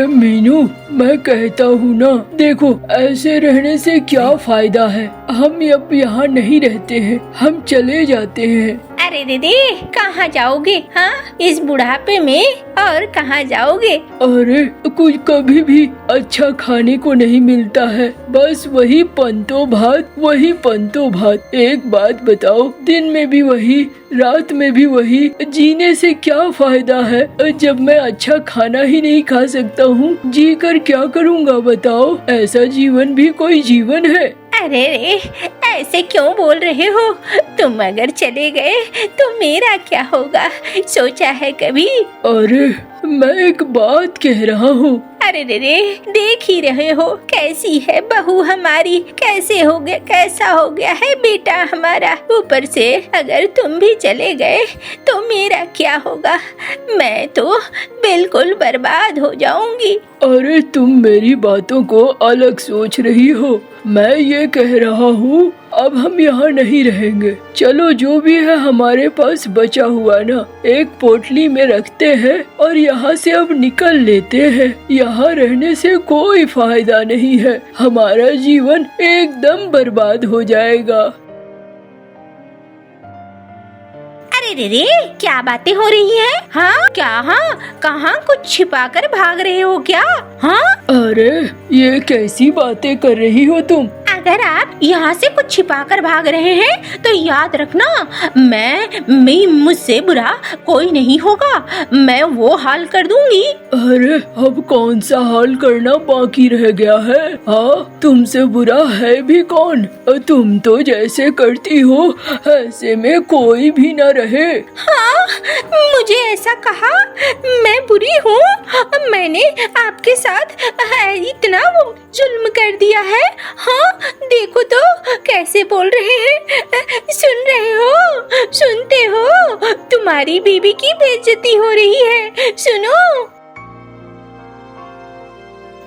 मीनू, मैं कहता हूँ ना, देखो ऐसे रहने से क्या फायदा है। हम अब यहाँ नहीं रहते हैं, हम चले जाते हैं। अरे दीदी, कहाँ जाओगे? हाँ, इस बुढ़ापे में और कहाँ जाओगे? अरे कुछ कभी भी अच्छा खाने को नहीं मिलता है, बस वही पंतो भात, वही पंतो भात। एक बात बताओ, दिन में भी वही, रात में भी वही, जीने से क्या फायदा है जब मैं अच्छा खाना ही नहीं खा सकता हूँ? जी कर क्या करूँगा बताओ? ऐसा जीवन भी कोई जीवन है? अरे रे, ऐसे क्यों बोल रहे हो? तुम अगर चले गए तो मेरा क्या होगा, सोचा है कभी? अरे मैं एक बात कह रहा हूँ। अरे रे रे, देख ही रहे हो कैसी है बहू हमारी, कैसे हो गया, कैसा हो गया है बेटा हमारा। ऊपर से अगर तुम भी चले गए तो मेरा क्या होगा? मैं तो बिल्कुल बर्बाद हो जाऊंगी। अरे तुम मेरी बातों को अलग सोच रही हो। मैं ये कह रहा हूँ, अब हम यहाँ नहीं रहेंगे। चलो जो भी है हमारे पास बचा हुआ ना, एक पोटली में रखते हैं और यहाँ से अब निकल लेते हैं। यहाँ रहने से कोई फायदा नहीं है, हमारा जीवन एकदम बर्बाद हो जाएगा। अरे रे रे, क्या बातें हो रही हैं? हाँ क्या? हाँ, कहाँ कुछ छिपा कर भाग रहे हो क्या? हाँ, अरे ये कैसी बातें कर रही हो तुम? अगर आप यहाँ से कुछ छिपा कर भाग रहे हैं तो याद रखना, मैं मुझसे बुरा कोई नहीं होगा। मैं वो हाल कर दूंगी। अरे अब कौन सा हाल करना बाकी रह गया है? हाँ, तुमसे बुरा है भी कौन? तुम तो जैसे करती हो ऐसे में कोई भी न रहे। हाँ, मुझे ऐसा कहा? मैं बुरी हूँ? मैंने आपके साथ इतना जुल्म कर दिया है? हाँ, देखो तो कैसे बोल रहे हैं। सुन रहे हो? सुनते हो? तुम्हारी बीबी की बेइज्जती हो रही है, सुनो।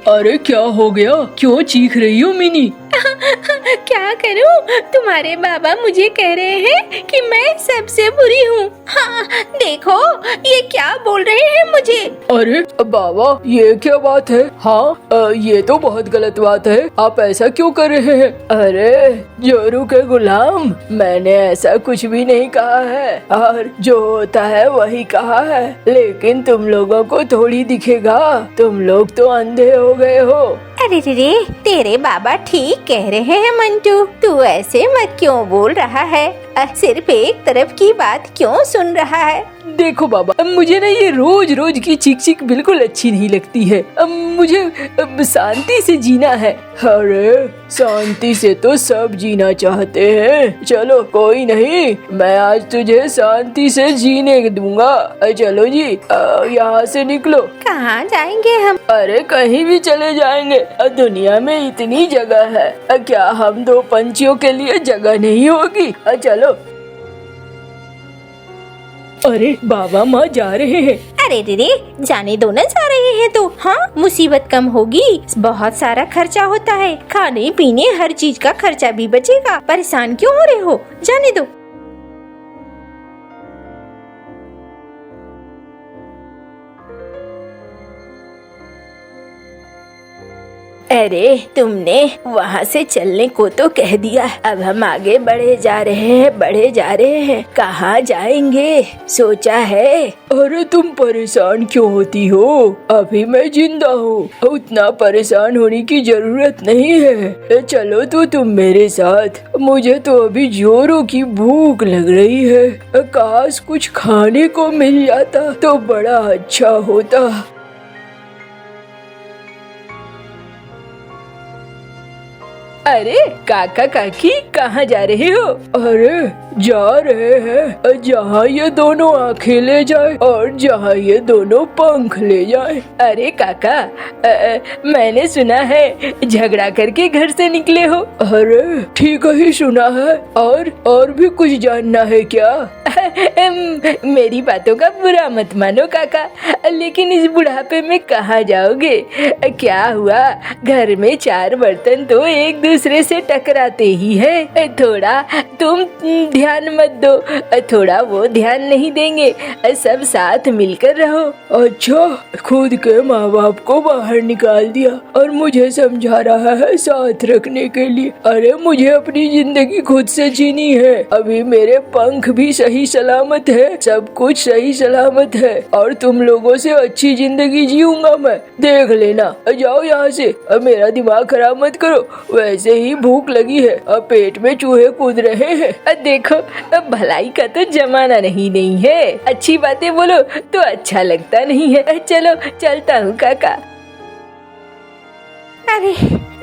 अरे क्या हो गया? क्यों चीख रही हो मिनी? क्या करूं? तुम्हारे बाबा मुझे कह रहे हैं कि मैं सबसे बुरी हूँ। हाँ, देखो ये क्या बोल रहे हैं मुझे। अरे बाबा, ये क्या बात है? हाँ, ये तो बहुत गलत बात है। आप ऐसा क्यों कर रहे हैं? अरे जोरू के गुलाम, मैंने ऐसा कुछ भी नहीं कहा है और जो होता है वही कहा है। लेकिन तुम लोगों को थोड़ी दिखेगा, तुम लोग तो अंधे हो गए हो। अरे रे, तेरे बाबा ठीक कह रहे हैं मंटू, तू ऐसे मत क्यों बोल रहा है? सिर्फ एक तरफ की बात क्यों सुन रहा है? देखो बाबा, अब मुझे ना ये रोज रोज की चीख चीख बिल्कुल अच्छी नहीं लगती है। अब मुझे शांति से जीना है। अरे शांति से तो सब जीना चाहते हैं। चलो कोई नहीं, मैं आज तुझे शांति से जीने दूंगा। चलो जी, यहाँ से निकलो। कहाँ जाएंगे हम? अरे कहीं भी चले जाएंगे, दुनिया में इतनी जगह है, क्या हम दो पंछियों के लिए जगह नहीं होगी? चलो। अरे बाबा माँ जा रहे हैं। अरे रे, जाने दो ना, जा रहे हैं तो। हाँ, मुसीबत कम होगी, बहुत सारा खर्चा होता है, खाने पीने हर चीज का खर्चा भी बचेगा। परेशान क्यों हो रहे हो? जाने दो। अरे तुमने वहाँ से चलने को तो कह दिया, अब हम आगे बढ़े जा रहे हैं। कहाँ जाएंगे सोचा है? अरे तुम परेशान क्यों होती हो? अभी मैं जिंदा हूँ, उतना परेशान होने की जरूरत नहीं है। चलो तो तुम मेरे साथ। मुझे तो अभी जोरों की भूख लग रही है, काश कुछ खाने को मिल जाता तो बड़ा अच्छा होता। अरे काका काकी, कहाँ जा रहे हो? अरे जा रहे हैं जहाँ ये दोनों आँखें ले जाए और जहाँ ये दोनों पंख ले जाए। अरे काका, मैंने सुना है झगड़ा करके घर से निकले हो। अरे ठीक ही सुना है, और भी कुछ जानना है क्या? मेरी बातों का बुरा मत मानो काका, लेकिन इस बुढ़ापे में कहाँ जाओगे? क्या हुआ, घर में 4 बर्तन तो एक दूसरे से टकराते ही है। थोड़ा तुम ध्यान मत दो, थोड़ा वो ध्यान नहीं देंगे, सब साथ मिलकर रहो। अच्छा, खुद के माँ बाप को बाहर निकाल दिया और मुझे समझा रहा है साथ रखने के लिए। अरे मुझे अपनी जिंदगी खुद से जीनी है। अभी मेरे पंख भी सही सलामत है, सब कुछ सही सलामत है और तुम लोगों से अच्छी जिंदगी जीऊंगा मैं, देख लेना। जाओ यहाँ से, अब मेरा दिमाग खराब मत करो। वैसे ही भूख लगी है, अब पेट में चूहे कूद रहे हैं। देखो, भलाई का तो जमाना नहीं है, अच्छी बातें बोलो तो अच्छा लगता नहीं है। चलो चलता हूँ काका। अरे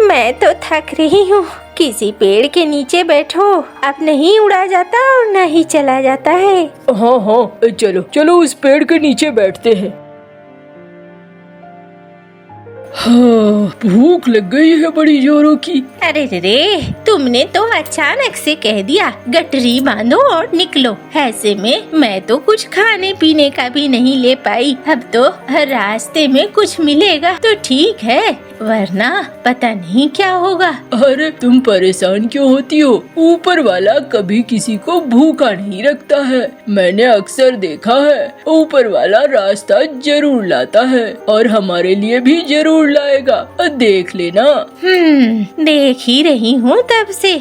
मैं तो थक रही हूँ, किसी पेड़ के नीचे बैठो, अब नहीं उड़ा जाता और न ही चला जाता है। हाँ, चलो चलो उस पेड़ के नीचे बैठते हैं। हाँ, भूख लग गई है बड़ी जोरों की। अरे रे, तुमने तो अचानक से कह दिया गठरी बांधो और निकलो। ऐसे में मैं तो कुछ खाने पीने का भी नहीं ले पाई। अब तो रास्ते में कुछ मिलेगा तो ठीक है, वरना पता नहीं क्या होगा। अरे तुम परेशान क्यों होती हो? ऊपर वाला कभी किसी को भूखा नहीं रखता है। मैंने अक्सर देखा है, ऊपर वाला रास्ता जरूर लाता है और हमारे लिए भी जरूर लाएगा, देख लेना। देख ही रही हूँ तब से।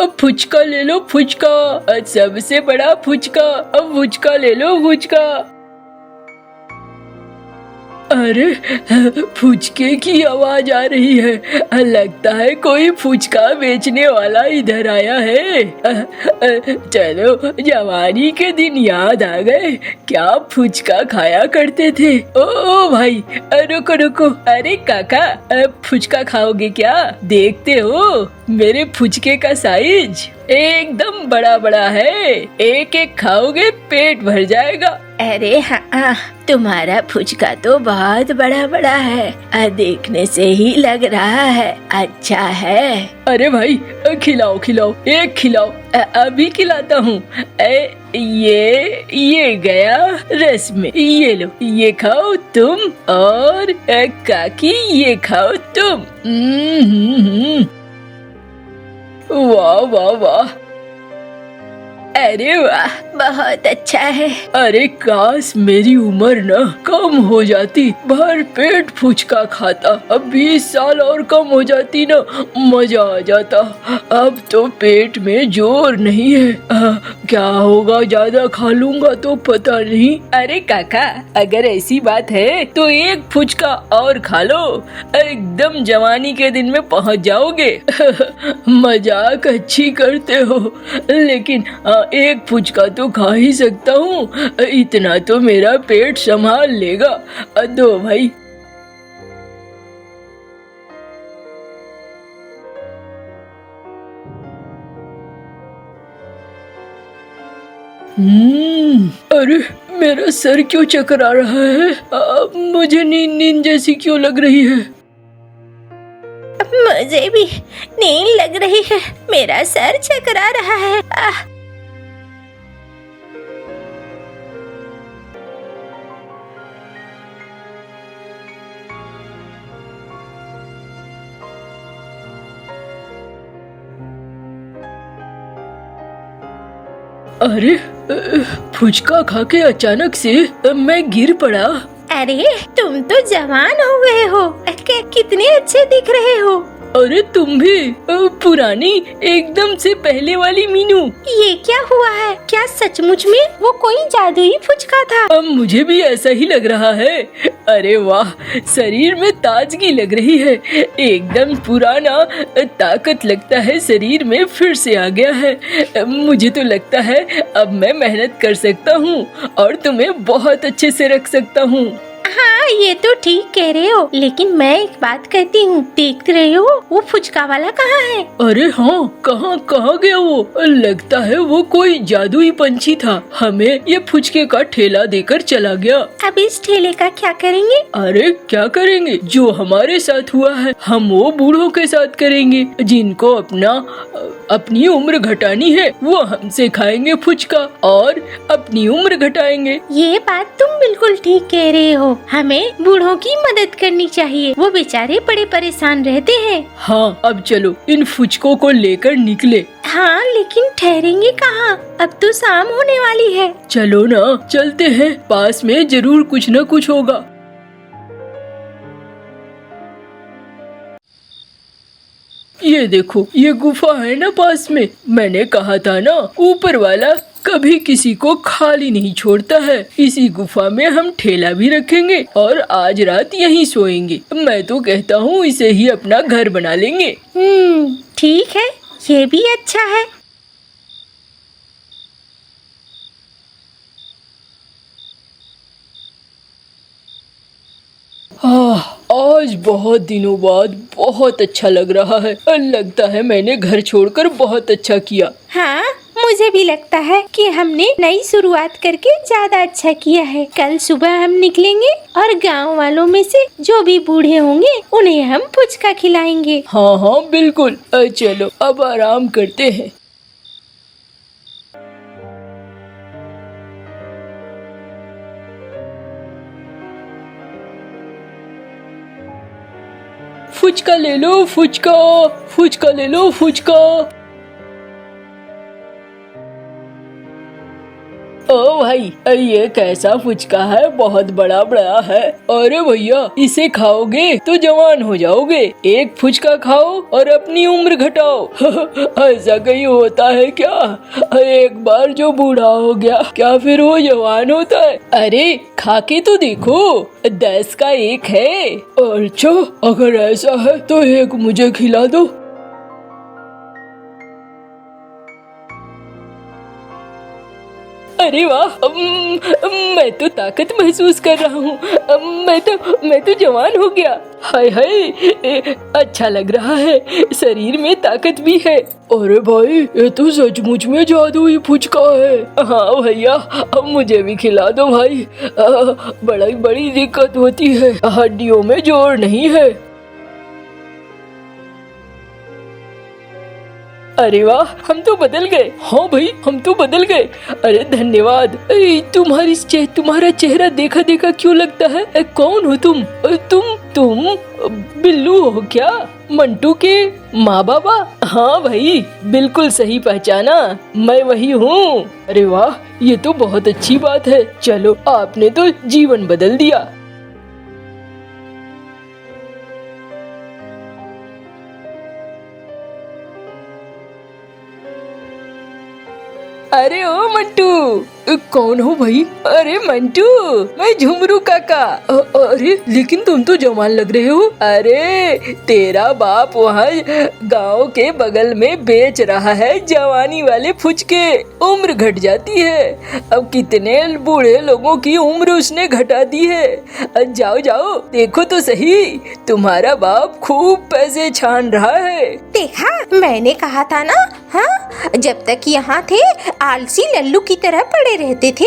अब फुचका ले लो, फुचका, सबसे बड़ा फुचका। अब फुचका ले लो, फुचका। अरे फुचके की आवाज आ रही है, लगता है कोई फुचका बेचने वाला इधर आया है। चलो जवानी के दिन याद आ गए, क्या फुचका खाया करते थे। ओ भाई, रुको रुको। अरे काका, फुचका खाओगे क्या? देखते हो मेरे फुचके का साइज एकदम बड़ा बड़ा है, एक एक खाओगे पेट भर जाएगा। अरे हाँ, तुम्हारा फुचका तो बहुत बड़ा बड़ा है, देखने से ही लग रहा है अच्छा है। अरे भाई खिलाओ खिलाओ, एक खिलाओ। अभी खिलाता हूँ। ये गया रस में, ये लो, ये खाओ तुम, और काकी ये खाओ तुम। वाह वाह वाह, अरे वाह, बहुत अच्छा है। अरे काश मेरी उम्र न कम हो जाती, भर पेट फुचका खाता। अब 20 साल और कम हो जाती ना, मजा आ जाता। अब तो पेट में जोर नहीं है, क्या होगा ज्यादा खा लूंगा तो पता नहीं। अरे काका, अगर ऐसी बात है तो एक फुचका और खा लो, एकदम जवानी के दिन में पहुंच जाओगे। मजाक अच्छी करते हो, लेकिन एक फुचका तो खा ही सकता हूँ, इतना तो मेरा पेट संभाल लेगा। दो भाई। अरे मेरा सर क्यों चकरा रहा है? मुझे नींद नींद जैसी क्यों लग रही है? मुझे भी नींद लग रही है, मेरा सर चकरा रहा है। अरे फुचका खा के अचानक से मैं गिर पड़ा। अरे तुम तो जवान हो गए हो, कितने अच्छे दिख रहे हो। अरे तुम भी पुरानी एकदम से पहले वाली मीनू। ये क्या हुआ है? क्या सचमुच में वो कोई जादुई फुचका था? अब मुझे भी ऐसा ही लग रहा है। अरे वाह, शरीर में ताजगी लग रही है, एकदम पुराना ताकत लगता है शरीर में फिर से आ गया है। मुझे तो लगता है अब मैं मेहनत कर सकता हूँ और तुम्हें बहुत अच्छे से रख सकता हूँ। हाँ ये तो ठीक कह रहे हो, लेकिन मैं एक बात कहती हूँ, देख रहे हो वो फुचका वाला कहाँ है? अरे हाँ, कहाँ कहाँ गया वो? लगता है वो कोई जादुई पंछी था, हमें ये फुचके का ठेला देकर चला गया। अब इस ठेले का क्या करेंगे? अरे क्या करेंगे, जो हमारे साथ हुआ है हम वो बूढ़ों के साथ करेंगे। जिनको अपनी उम्र घटानी है वो हमसे खाएंगे फुचका और अपनी उम्र घटाएंगे। ये बात तुम बिल्कुल ठीक कह रहे हो, हमें बूढ़ों की मदद करनी चाहिए, वो बेचारे बड़े परेशान रहते हैं। हाँ अब चलो इन फुचकों को लेकर निकले। हाँ लेकिन ठहरेंगे कहाँ? अब तो शाम होने वाली है। चलो ना चलते हैं, पास में जरूर कुछ न कुछ होगा। ये देखो ये गुफा है ना पास में, मैंने कहा था ना ऊपर वाला कभी किसी को खाली नहीं छोड़ता है। इसी गुफा में हम ठेला भी रखेंगे और आज रात यहीं सोएंगे। मैं तो कहता हूँ इसे ही अपना घर बना लेंगे। ठीक है, ये भी अच्छा है। आज बहुत दिनों बाद बहुत अच्छा लग रहा है। लगता है मैंने घर छोड़कर बहुत अच्छा किया। हाँ मुझे भी लगता है कि हमने नई शुरुआत करके ज्यादा अच्छा किया है। कल सुबह हम निकलेंगे और गांव वालों में से जो भी बूढ़े होंगे उन्हें हम फुचका खिलाएंगे। हाँ हाँ बिल्कुल। चलो अब आराम करते हैं। फुचका ले लो फुचका, फुचका ले लो फुचका। ओ भाई ये कैसा फुचका है, बहुत बड़ा बड़ा है। अरे भैया इसे खाओगे तो जवान हो जाओगे। एक फुचका खाओ और अपनी उम्र घटाओ। ऐसा कहीं होता है क्या? एक बार जो बूढ़ा हो गया क्या फिर वो जवान होता है? अरे खा के तो देखो, 10 का 1 है। अच्छा अगर ऐसा है तो एक मुझे खिला दो। अरे वाह, मैं तो ताकत महसूस कर रहा हूँ। मैं तो जवान हो गया। हाय हाय अच्छा लग रहा है, शरीर में ताकत भी है। अरे भाई ये तो सचमुच में जादुई फुचका है। हाँ भैया अब मुझे भी खिला दो भाई। बड़ी दिक्कत होती है, हड्डियों में जोर नहीं है। अरे वाह हम तो बदल गए। हाँ भाई हम तो बदल गए। अरे धन्यवाद। तुम्हारा चेहरा देखा देखा क्यों लगता है? कौन हो तुम? तुम बिल्लू हो क्या? मंटू के माँ बाबा? हाँ भाई बिल्कुल सही पहचाना, मैं वही हूँ। अरे वाह ये तो बहुत अच्छी बात है। चलो आपने तो जीवन बदल दिया। अरे ओ मंटू, कौन हो भाई? अरे मंटू मैं झुमरू काका। अरे लेकिन तुम तो जवान लग रहे हो। अरे तेरा बाप वहाँ गांव के बगल में बेच रहा है जवानी वाले फुचके, उम्र घट जाती है। अब कितने बूढ़े लोगों की उम्र उसने घटा दी है। जाओ जाओ देखो तो सही, तुम्हारा बाप खूब पैसे छान रहा है। देखा मैंने कहा था ना। हाँ जब तक यहाँ थे आलसी लल्लू की तरह पड़े रहते थे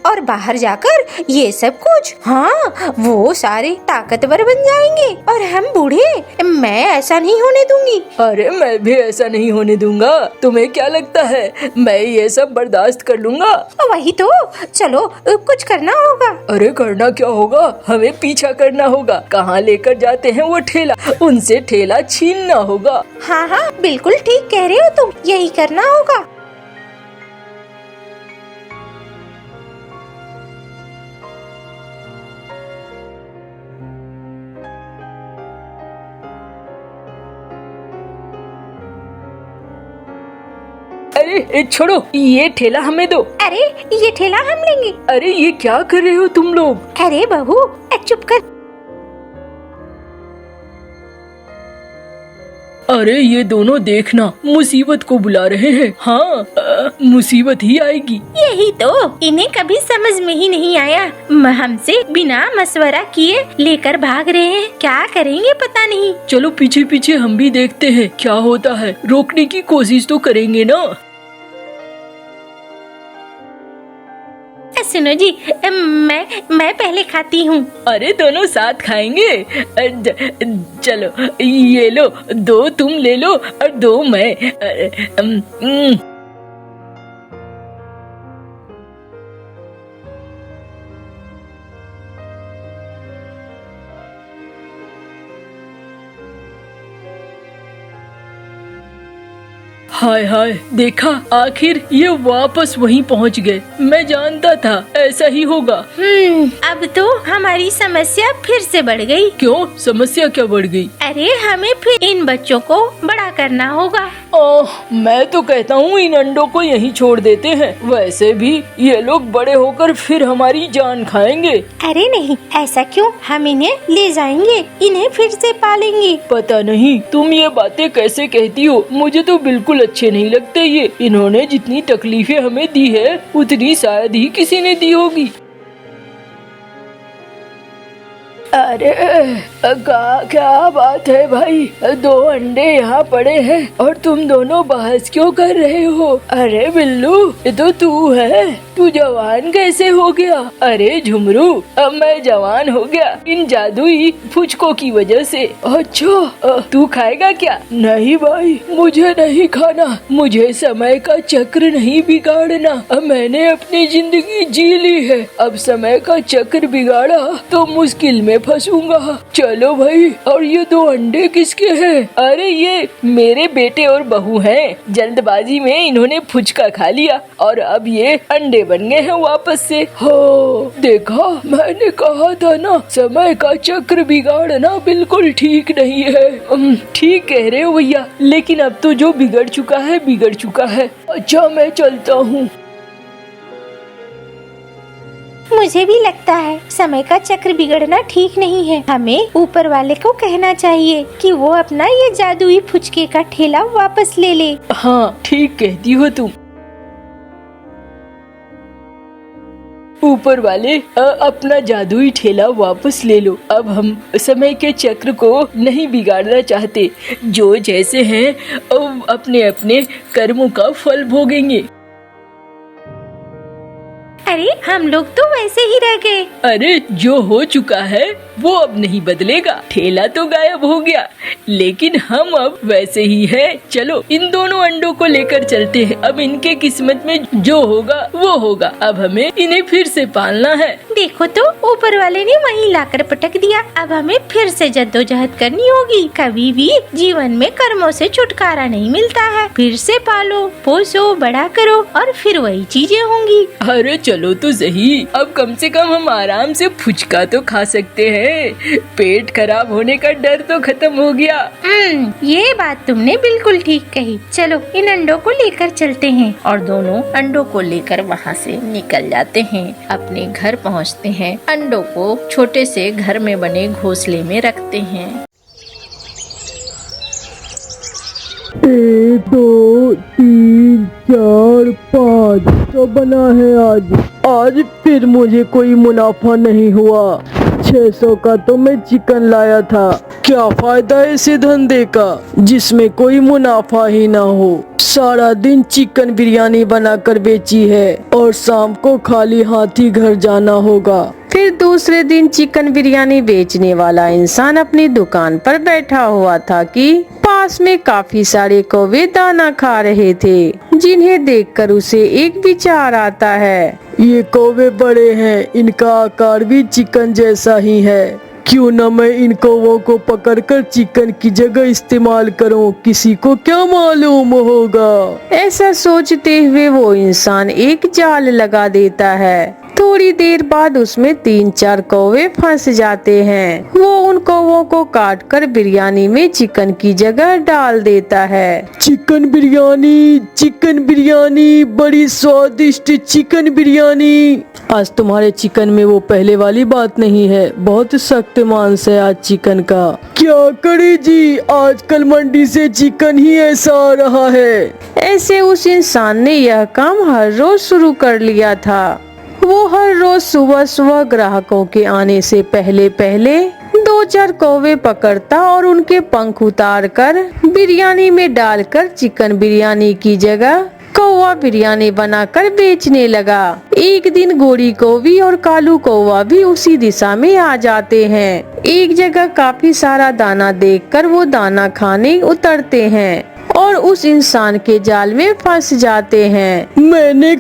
और बाहर जाकर ये सब कुछ, हाँ वो सारे ताकतवर बन जाएंगे और हम बूढ़े। मैं ऐसा नहीं होने दूंगी। अरे मैं भी ऐसा नहीं होने दूंगा। तुम्हें क्या लगता है मैं ये सब बर्दाश्त कर लूंगा? वही तो, चलो कुछ करना होगा। अरे करना क्या होगा, हमें पीछा करना होगा। कहाँ लेकर जाते हैं वो ठेला, उनसे ठेला छीनना होगा। हाँ हाँ बिल्कुल ठीक कह रहे हो तुम, यही करना होगा। अरे छोड़ो, ये ठेला हमें दो। अरे ये ठेला हम लेंगे। अरे ये क्या कर रहे हो तुम लोग? अरे बहू चुप कर। अरे ये दोनों देखना मुसीबत को बुला रहे हैं। हाँ मुसीबत ही आएगी। यही तो इन्हें कभी समझ में ही नहीं आया, हमसे बिना मशवरा किए लेकर भाग रहे हैं। क्या करेंगे पता नहीं। चलो पीछे पीछे हम भी देखते हैं क्या होता है, रोकने की कोशिश तो करेंगे ना। सुनो जी, मैं पहले खाती हूँ। अरे दोनों साथ खाएंगे। चलो ये लो, 2 तुम ले लो और 2 मैं। हाय हाय, देखा आखिर ये वापस वहीं पहुंच गए। मैं जानता था ऐसा ही होगा। अब तो हमारी समस्या फिर से बढ़ गई। क्यों, समस्या क्या बढ़ गई? अरे हमें फिर इन बच्चों को बड़ा करना होगा। मैं तो कहता हूँ इन अंडों को यहीं छोड़ देते हैं। वैसे भी ये लोग बड़े होकर फिर हमारी जान खाएंगे। अरे नहीं, ऐसा क्यों? हम इन्हें ले जाएंगे, इन्हें फिर से पालेंगे। पता नहीं तुम ये बातें कैसे कहती हो, मुझे तो बिल्कुल अच्छे नहीं लगते ये। इन्होंने जितनी तकलीफें हमें दी है उतनी शायद ही किसी ने दी होगी। अरे क्या बात है भाई, 2 अंडे यहाँ पड़े हैं और तुम दोनों बहस क्यों कर रहे हो? अरे बिल्लू, ये तो तू है, तू जवान कैसे हो गया? अरे झुमरू, अब मैं जवान हो गया इन जादुई फुचकों की वजह से। अच्छा, तू खाएगा क्या? नहीं भाई, मुझे नहीं खाना। मुझे समय का चक्र नहीं बिगाड़ना। मैंने अपनी जिंदगी जी ली है, अब समय का चक्र बिगाड़ा तो मुश्किल में फंसूंगा। चलो भाई, और ये 2 अंडे किसके हैं? अरे ये मेरे बेटे और बहू हैं। जल्दबाजी में इन्होंने फुचका खा लिया और अब ये अंडे बन गए हैं वापस से। हो देखा, मैंने कहा था ना, समय का चक्र बिगाड़ना बिल्कुल ठीक नहीं है। ठीक कह रहे हो भैया, लेकिन अब तो जो बिगड़ चुका है बिगड़ चुका है। अच्छा मैं चलता हूँ। मुझे भी लगता है समय का चक्र बिगड़ना ठीक नहीं है। हमें ऊपर वाले को कहना चाहिए कि वो अपना ये जादुई फुचके का ठेला वापस ले ले। हाँ ठीक कहती हो तुम। ऊपर वाले, अपना जादुई ठेला वापस ले लो। अब हम समय के चक्र को नहीं बिगाड़ना चाहते। जो जैसे हैं अपने अपने कर्मों का फल भोगेंगे। अरे हम लोग तो वैसे ही रह गए। अरे जो हो चुका है वो अब नहीं बदलेगा। ठेला तो गायब हो गया, लेकिन हम अब वैसे ही हैं। चलो इन दोनों अंडों को लेकर चलते हैं। अब इनके किस्मत में जो होगा वो होगा। अब हमें इन्हें फिर से पालना है। देखो तो ऊपर वाले ने वहीं लाकर पटक दिया। अब हमें फिर से जद्दोजहद करनी होगी। कभी भी जीवन में कर्मों से छुटकारा नहीं मिलता है। फिर से पालो, पोसो, बड़ा करो और फिर वही चीजें होंगी। अरे चलो तो सही, अब कम से कम हम आराम से फुचका तो खा सकते हैं। पेट खराब होने का डर तो खत्म हो गया। ये बात तुमने बिल्कुल ठीक कही। चलो इन अंडों को लेकर चलते हैं। और दोनों अंडों को लेकर वहाँ से निकल जाते हैं। अपने घर पहुँचते हैं। अंडों को छोटे से घर में बने घोंसले में रखते हैं। 1 2 3 4 5 तो बना है आज फिर मुझे कोई मुनाफा नहीं हुआ। 600 का तो मैं चिकन लाया था। क्या फायदा इसे धंधे का जिसमें कोई मुनाफा ही ना हो। सारा दिन चिकन बिरयानी बनाकर बेची है और शाम को खाली हाथ ही घर जाना होगा। फिर दूसरे दिन चिकन बिरयानी बेचने वाला इंसान अपनी दुकान पर बैठा हुआ था कि पास में काफी सारे कौवे दाना खा रहे थे, जिन्हें देखकर उसे एक विचार आता है। ये कौवे बड़े हैं, इनका आकार भी चिकन जैसा ही है। क्यों न मैं इन कौवों को पकड़कर चिकन की जगह इस्तेमाल करूं, किसी को क्या मालूम होगा। ऐसा सोचते हुए वो इंसान एक जाल लगा देता है। थोड़ी देर बाद उसमें 3-4 कौवे फंस जाते हैं। वो उन कौवों को काट कर बिरयानी में चिकन की जगह डाल देता है। चिकन बिरयानी, बड़ी स्वादिष्ट चिकन बिरयानी। आज तुम्हारे चिकन में वो पहले वाली बात नहीं है, बहुत सख्त मांस है आज चिकन का। क्या करे जी, आजकल मंडी से चिकन ही ऐसा आ रहा है। ऐसे उस इंसान ने यह काम हर रोज शुरू कर लिया था। वो हर रोज सुबह सुबह ग्राहकों के आने से पहले पहले 2-4 कौवे पकड़ता और उनके पंख उतार कर बिरयानी में डालकर चिकन बिरयानी की जगह कौवा बिरयानी बनाकर बेचने लगा। एक दिन गोरी कौवी और कालू कौवा भी उसी दिशा में आ जाते हैं। एक जगह काफी सारा दाना देखकर वो दाना खाने उतरते हैं और उस इंसान के जाल में फंस जाते हैं। मैंने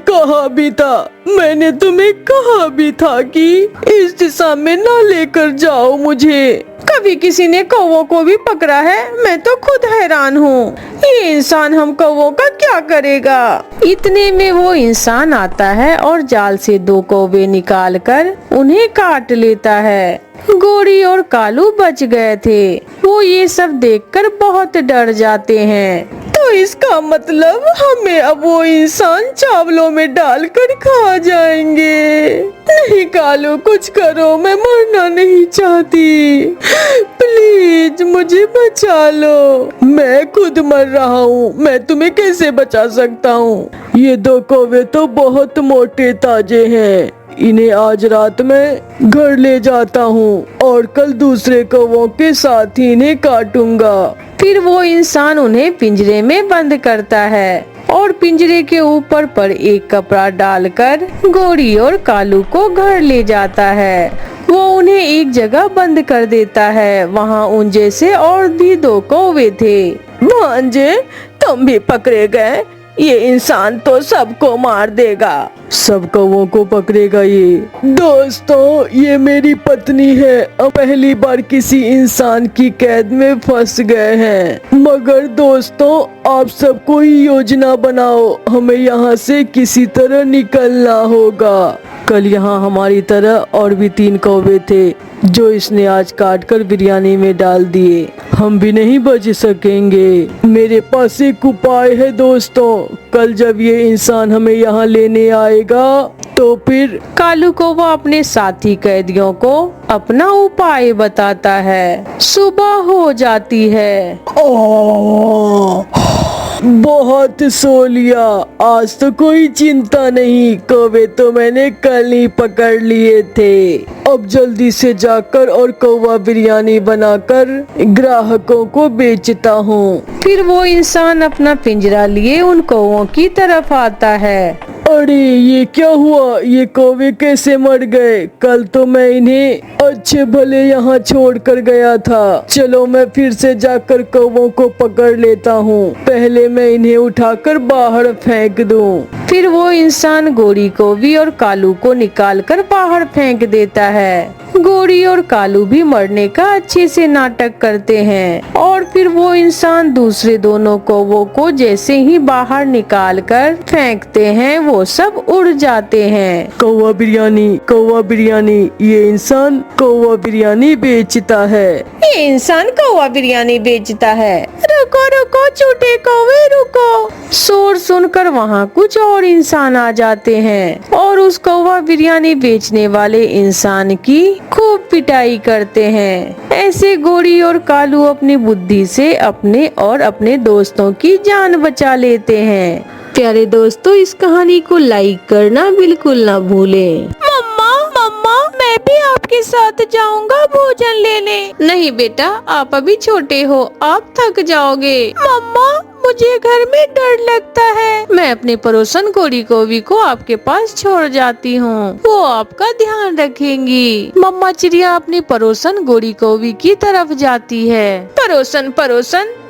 तुम्हें कहा भी था कि इस दिशा में ना लेकर जाओ मुझे। कभी किसी ने कौवों को भी पकड़ा है? मैं तो खुद हैरान हूँ, ये इंसान हम कौवों का क्या करेगा। इतने में वो इंसान आता है और जाल से 2 कौवे निकालकर उन्हें काट लेता है। गोरी और कालू बच गए थे। वो ये सब देखकर बहुत डर जाते हैं। तो इसका मतलब हमें अब वो इंसान चावलों में डालकर खा जाएंगे। नहीं कालू, कुछ करो, मैं मरना नहीं चाहती। प्लीज मुझे बचा लो, मैं खुद मर रहा हूँ, मैं तुम्हें कैसे बचा सकता हूँ। ये 2 कौवे तो बहुत मोटे ताजे हैं, इन्हें आज रात में घर ले जाता हूँ और कल दूसरे कौवों के साथ ही इन्हें काटूंगा। फिर वो इंसान उन्हें पिंजरे में बंद करता है और पिंजरे के ऊपर पर एक कपड़ा डालकर गोरी और कालू को घर ले जाता है। वो उन्हें एक जगह बंद कर देता है। वहाँ उन जैसे और भी 2 कौवे थे। भांजे, तुम भी पकड़े गए। ये इंसान तो सबको मार देगा, सब कौवों को पकड़ेगा ये। दोस्तों, ये मेरी पत्नी है, अब पहली बार किसी इंसान की कैद में फंस गए हैं। मगर दोस्तों, आप सब कोई योजना बनाओ, हमें यहाँ से किसी तरह निकलना होगा। कल यहाँ हमारी तरह और भी 3 कौवे थे जो इसने आज काट कर बिरयानी में डाल दिए। हम भी नहीं बच सकेंगे। मेरे पास एक उपाय है दोस्तों, कल जब ये इंसान हमें यहाँ लेने आएगा तो फिर कालू को वो अपने साथी कैदियों को अपना उपाय बताता है। सुबह हो जाती है। बहुत सो लिया, आज तो कोई चिंता नहीं, कौवे तो मैंने कल ही पकड़ लिए थे। अब जल्दी से जाकर और कौवा बिरयानी बनाकर ग्राहकों को बेचता हूँ। फिर वो इंसान अपना पिंजरा लिए उन कौवों की तरफ आता है। अरे ये क्या हुआ, ये कौवे कैसे मर गए? कल तो मैं इन्हें अच्छे भले यहाँ छोड़ कर गया था। चलो मैं फिर से जाकर कौवों को पकड़ लेता हूँ, पहले मैं इन्हें उठाकर बाहर फेंक दूँ। फिर वो इंसान गोरी कौवी और कालू को निकालकर बाहर फेंक देता है। गोरी और कालू भी मरने का अच्छे से नाटक करते हैं और फिर वो इंसान दूसरे दोनों कौवों को जैसे ही बाहर निकालकर फेंकते हैं वो सब उड़ जाते हैं। कौवा बिरयानी, ये इंसान कौवा बिरयानी बेचता है। ये इंसान कौवा बिरयानी बेचता है। रुको रुको छोटे कौवे रुको। शोर सुनकर वहाँ कुछ और इंसान आ जाते हैं और उस कौवा बिरयानी बेचने वाले इंसान की खूब पिटाई करते हैं। ऐसे गोरी और कालू अपनी बुद्धि से अपने और अपने दोस्तों की जान बचा लेते हैं। प्यारे दोस्तों, इस कहानी को लाइक करना बिल्कुल ना भूलें। मम्मा मैं भी आपके साथ जाऊंगा भोजन लेने। नहीं बेटा, आप अभी छोटे हो, आप थक जाओगे। मम्मा मुझे घर में डर लगता है। मैं अपने पड़ोसन गोरी कौवी को आपके पास छोड़ जाती हूँ, वो आपका ध्यान रखेंगी। मम्मा चिड़िया अपनी पड़ोसन गोरी कौवी की तरफ जाती है। पड़ोसन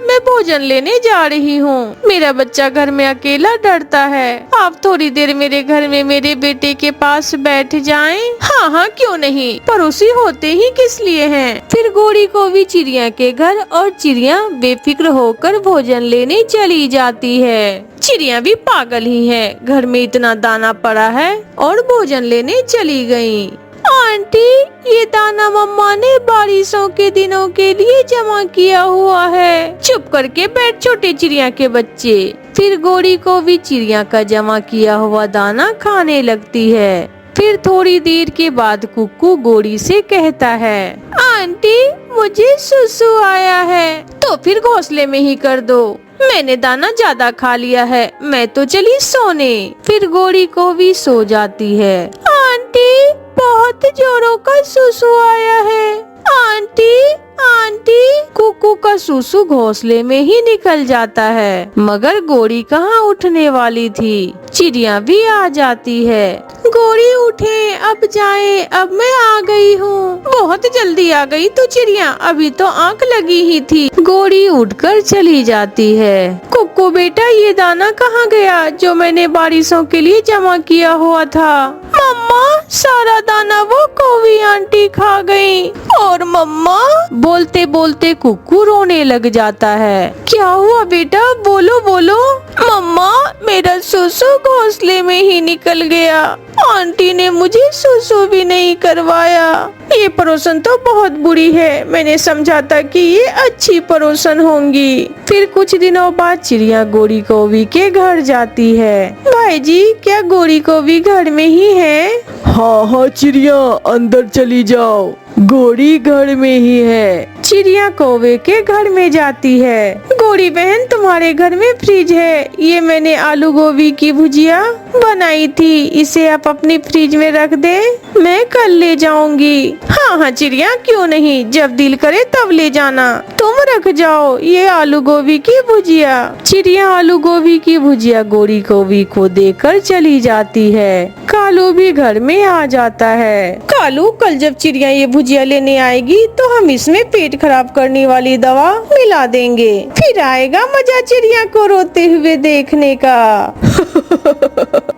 मैं भोजन लेने जा रही हूँ। मेरा बच्चा घर में अकेला डरता है। आप थोड़ी देर मेरे घर में मेरे बेटे के पास बैठ जाएं। हाँ हाँ क्यों नहीं, पड़ोसी होते ही किस लिए हैं। फिर गोरी को भी चिड़िया के घर और चिड़िया बेफिक्र होकर भोजन लेने चली जाती है। चिड़िया भी पागल ही है, घर में इतना दाना पड़ा है और भोजन लेने चली गयी। आंटी, ये दाना मम्मा ने बारिशों के दिनों के लिए जमा किया हुआ है। चुप करके बैठ छोटे चिड़िया के बच्चे। फिर गोरी को भी चिड़िया का जमा किया हुआ दाना खाने लगती है। फिर थोड़ी देर के बाद कुक्कू गोरी से कहता है, आंटी मुझे सुसु आया है। तो फिर घोंसले में ही कर दो, मैंने दाना ज्यादा खा लिया है, मैं तो चली सोने। फिर गोरी को भी सो जाती है। आंटी बहुत जोरों का सुसु आया है। आंटी आंटी, कुकू का सुसु घोंसले में ही निकल जाता है, मगर गोरी कहाँ उठने वाली थी। चिड़िया भी आ जाती है। गोरी उठे, अब जाए, अब मैं आ गई हूँ। बहुत जल्दी आ गई तू चिड़िया, अभी तो आंख लगी ही थी। गोरी उठकर चली जाती है। कुक्कू बेटा, ये दाना कहाँ गया जो मैंने बारिशों के लिए जमा किया हुआ था। मम्मा, सारा दाना वो कौवी आंटी खा गई। और मम्मा, बोलते बोलते कुक्कू रोने लग जाता है। क्या हुआ बेटा, बोलो बोलो। मम्मा, मेरा सुसु घोंसले में ही निकल गया। आंटी ने मुझे सुसु भी नहीं करवाया। ये पड़ोसन तो बहुत बुरी है, मैंने समझा था कि ये अच्छी पड़ोसन होंगी। फिर कुछ दिनों बाद चिड़िया गोरी कोवी के घर जाती है। भाई जी, क्या गोरी कोवी घर में ही है? हाँ हाँ चिड़िया, अंदर चली जाओ, गोरी घर में ही है। चिड़िया कौवे के घर में जाती है। गोरी बहन, तुम्हारे घर में फ्रिज है, ये मैंने आलू गोभी की भुजिया बनाई थी, इसे आप अपनी फ्रिज में रख दे, मैं कल ले जाऊंगी। हाँ हाँ चिड़िया, क्यों नहीं, जब दिल करे तब ले जाना। तुम रख जाओ ये आलू गोभी की भुजिया। चिड़िया आलू गोभी की भुजिया गोरी कौवी को देकर चली जाती है। कालू भी घर में आ जाता है। कालू, कल जब चिड़िया ये भुजिया लेने आएगी तो हम इसमें पेट खराब करने वाली दवा मिला देंगे, फिर आएगा मजा चिड़िया को रोते हुए देखने का।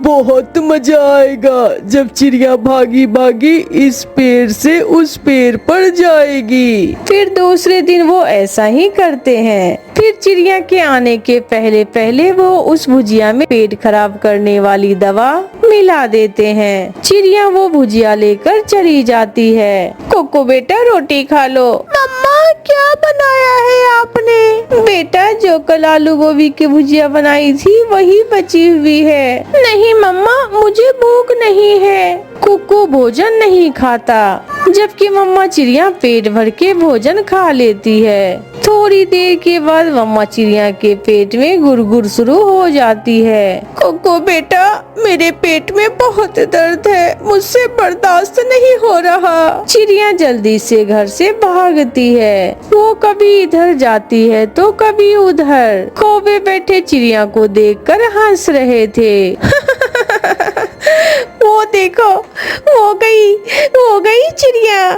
बहुत मजा आएगा जब चिड़िया भागी भागी इस पेड़ से उस पेड़ पर जाएगी। फिर दूसरे दिन वो ऐसा ही करते हैं। फिर चिड़िया के आने के पहले पहले वो उस भुजिया में पेट खराब करने वाली दवा मिला देते हैं। चिड़िया वो भुजिया लेकर चली जाती है। कोको बेटा, रोटी खा लो। मम्मा, क्या बनाया है आपने? बेटा, जो कल आलू गोभी की भुजिया बनाई थी वही बची हुई है। नहीं मम्मा, मुझे भूख नहीं है। कुक्कू भोजन नहीं खाता, जबकि मम्मा चिड़िया पेट भर के भोजन खा लेती है। थोड़ी देर के बाद मम्मा चिड़िया के पेट में गुड़गुड़ शुरू हो जाती है। कोको बेटा, मेरे पेट में बहुत दर्द है, मुझसे बर्दाश्त नहीं हो रहा। चिड़िया जल्दी से घर से भागती है। वो कभी इधर जाती है तो कभी उधर। कौवे बैठे चिड़िया को देखकर हंस रहे थे। वो देखो, वो गई चिड़िया।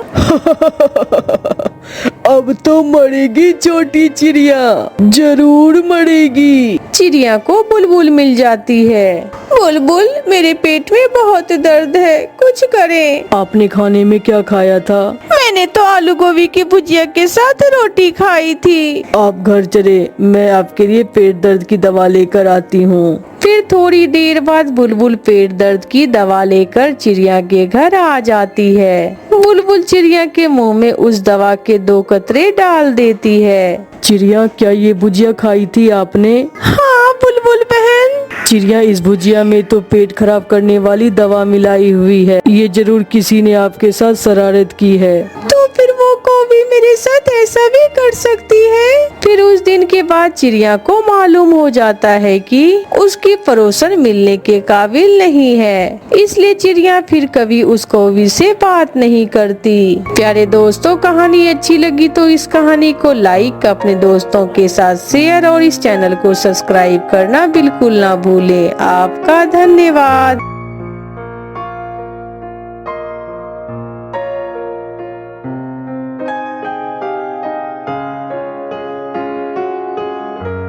अब तो मरेगी छोटी चिड़िया, जरूर मरेगी। चिड़िया को बुलबुल मिल जाती है। बुलबुल, मेरे पेट में बहुत दर्द है, कुछ करें। आपने खाने में क्या खाया था? मैंने तो आलू गोभी की भुजिया के साथ रोटी खाई थी। आप घर चले, मैं आपके लिए पेट दर्द की दवा लेकर आती हूँ। फिर थोड़ी देर बाद बुलबुल पेट दर्द की दवा लेकर चिड़िया के घर आ जाती है। बुलबुल चिड़िया के मुंह में उस दवा के 2 कतरे डाल देती है। चिड़िया, क्या ये भुजिया खाई थी आपने? हाँ बुलबुल बहन। चिड़िया, इस भुजिया में तो पेट खराब करने वाली दवा मिलाई हुई है, ये जरूर किसी ने आपके साथ शरारत की है। तो फिर वो कौवी मेरे साथ ऐसा भी कर सकती है? फिर उस दिन के बाद चिड़िया को मालूम हो जाता है कि उसकी पड़ोसन मिलने के काबिल नहीं है, इसलिए चिड़िया फिर कभी उस कौवी से बात नहीं करती। प्यारे दोस्तों, कहानी अच्छी लगी तो इस कहानी को लाइक, अपने दोस्तों के साथ शेयर और इस चैनल को सब्सक्राइब करना बिल्कुल ना भूले। आपका धन्यवाद।